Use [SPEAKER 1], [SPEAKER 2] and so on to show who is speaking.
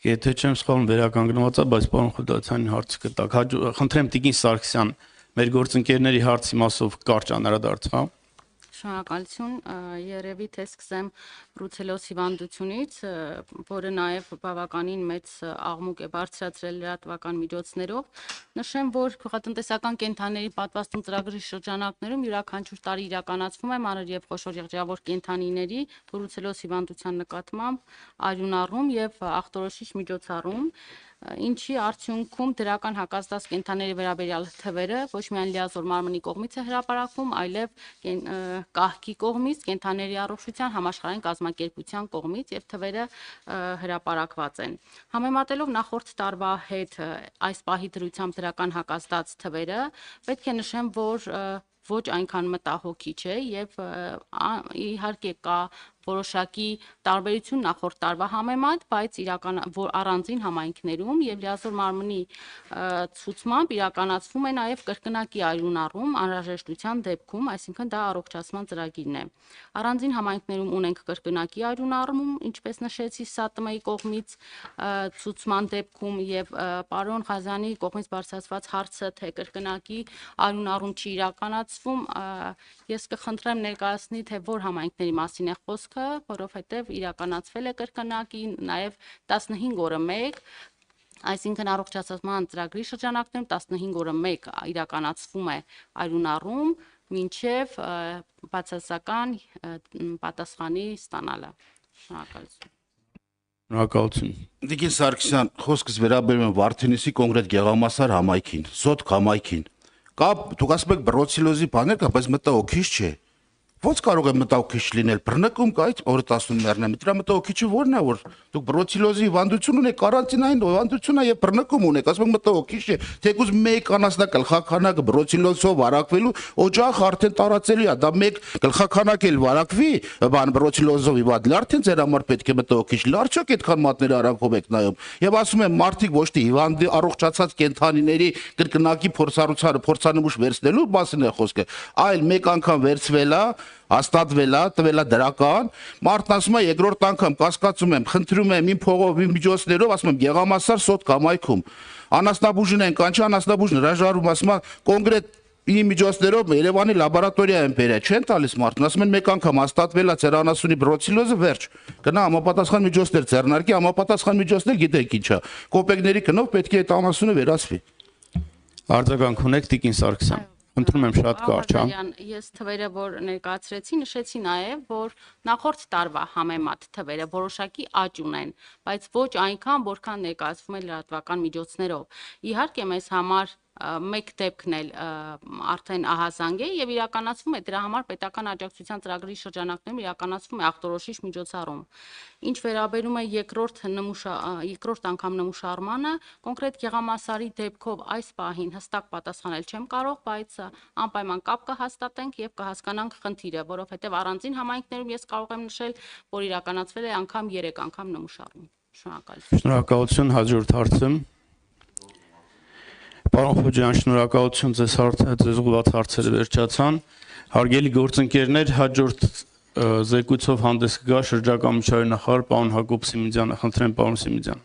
[SPEAKER 1] Եթե չեմ սխալվում վերականգնված է, բայց պարոն Խուդացյանի հարցը կտակ։ Խնդրեմ Տիկին Սարգսյան, մեր գործընկերների հարցի մասով կարճ անդրադարձ։
[SPEAKER 2] Շնորհակալություն, երևի թե սկսեմ բրուցելոս հիվանդությունից, որը նաև բավականին մեծ աղմուկ է բարձրացրել լրատվական միջոցներով։ Նշեմ, որ գյուղատնտեսական կենդանիների պատվաստում ծրագրի շրջանակներում յուրաքանչյուր տարի իրականացվում է մանր եւ խոշոր եղջյուրավոր կենդանիների բրուցելոս հիվանդության նկատմամբ արյունառում եւ ախտորոշիչ միջոցառում, ինչի արդյունքում դրական հակազդած կենդանիների վերաբերյալ թվերը ոչ միայն լիազոր մարմնի կողմից է հրապարակվում, այլև կահքի կողմից, կենդանիների առողջության համաշխարհային կազմակերպության կողմից եւ թվերը հրապարակված են։ Համեմատելով նախորդ տարվա հետ այս պահի դրությամբ դրական հակազդած թվերը, պետք է նշեմ, որ ոչ այնքան մտահոգիչ է եւ իհարկե կա որոշակի տարբերություն նախորդ տարվա համեմատ, բայց որ առանձին համայնքներում եւ լիազոր մարմնի ցուցմամբ իրականացվում է նաեւ կրկնակի արյունառում անհրաժեշտության դեպքում, այսինքն դա առողջացման ծրագիրն է։ Առանձին համայնքներում ունենք կրկնակի արյունառում, ինչպես նշեցի ՍԱՏՄ-ի կողմից ցուցման դեպքում եւ պարոն Ղազյանի կողմից բարձրացված հարցը, թե կրկնակի արյունառում չի իրականացվում, ես կխնդրեմ ներկայացնի, թե որ համայնքների մասին է խոսքը, որովհետև իրականացվել է կրկնակի նաև 15 օրը 1, այսինքն առողջացման ծրագրի շրջանակներում 15 օրը 1 իրականացվում է արյունառում, մինչև բացասական պատասխանի ստանալը։ Շնորհակալություն։
[SPEAKER 1] Շնորհակալություն։
[SPEAKER 3] Տիկին Սարգսյան, խոսքս վերաբերում է Վարդենիսի կոնկրետ գեղամասար համայնքին, Սոտք համայնքին։ Կա, դուք ասում եք բրոցիլոզի բաներ կա, բայց մտահոգիչ չէ։ Ո՞նց կարող է մտահոգիչ լինել։ Բռնկում կա, այդ օրը 19-ն է։ Դրա մտահոգիչը ո՞րն է, որ դուք բրոցիլոզի հիվանդություն ունեք, կարանտինային հիվանդություն է եւ բռնկում ունեք, ասում եք մտահոգիչ չէ։ Թեկուզ մեկ անասնագլխականակը բրոցիլոզով վարակվելու օջախ արդեն տարածելի է, դա մեկ գլխականակ էլ վարակվի, բան բրոցիլոզով հիվանդ, արդեն ձեր համար պետք է մտահոգիչ լինի։ Արդյոք այդքան մատների արանքով եք նայում։ Եվ ասում եմ, մարդիկ ոչ թե հիվանդի առողջացած կենդանիների կրկնակի փորձանմուշ վերցնելու մասին է խոսքը, այլ մեկ անգամ վերցվել է, հաստատվել է, տվել է դրական, մարդն ասում է երկրորդ անգամ կասկածում եմ, խնդրում եմ իմ փողով, իմ միջոցներով, ասում եմ գեղամասար Սոտք համայնքում, անասնաբուժն են, կանչի անասնաբուժն հրաժարվում, ասում է կոնկրետ իմ միջոցներով Երևանի լաբորատորիա են բերել, չեն տալիս մարդուն, ասում են մեկ անգամ հաստատվել է ձեր անասունի բրոցիլոզը, վերջ, գնա համապատասխան միջոցներ ձեռնարկի, համապատասխան միջոցներ գիտեք ինչ է, կոպեկների գնով պետք է այդ անասունը վերացվի։
[SPEAKER 1] Արձագանք ունեք Տիկին Սարգսյան։ Խնդրում եմ շատ կարճ,
[SPEAKER 2] Ես թվերը, որ ներկայացրեցի, նշեցի նաև, որ նախորդ տարվա համեմատ թվերը որոշակի աճ ունեն, բայց ոչ այնքան, որքան ներկայացվում է լրատվական միջոցներով։ Իհարկե մեզ համար մեկ դեպքն էլ արդեն ահազանգ է եւ իրականացվում է դրա համար պետական աջակցության ծրագրի շրջանակներում իրականացվում է ախտորոշիչ միջոցառում։ Ինչ վերաբերում է երկրորդ անգամ նմուշարմանը, կոնկրետ գեղամասարի դեպքով այս պահին հստակ պատասխանել չեմ կարող, բայց անպայման կապ կհաստատենք եւ կհասկանանք խնդիրը, որովհետեւ առանձին համայնքներում ես կարող եմ նշել, որ իրականացվել է անգամ 3 անգամ նմուշարում։ Շնորհակալություն։
[SPEAKER 1] Շնորհակալություն, հաջորդ հարցը։ Պարոն Խոջյան, շնորհակալություն, ձեզ ուղղված հարցերը վերջացան։ Հարգելի գործընկերներ, հաջորդ զեկույցով հանդես կգա շրջակա միջավայրի նախարար պարոն Հակոբ Սիմիդյանը։ Խնդրեմ պարոն Սիմիդյան։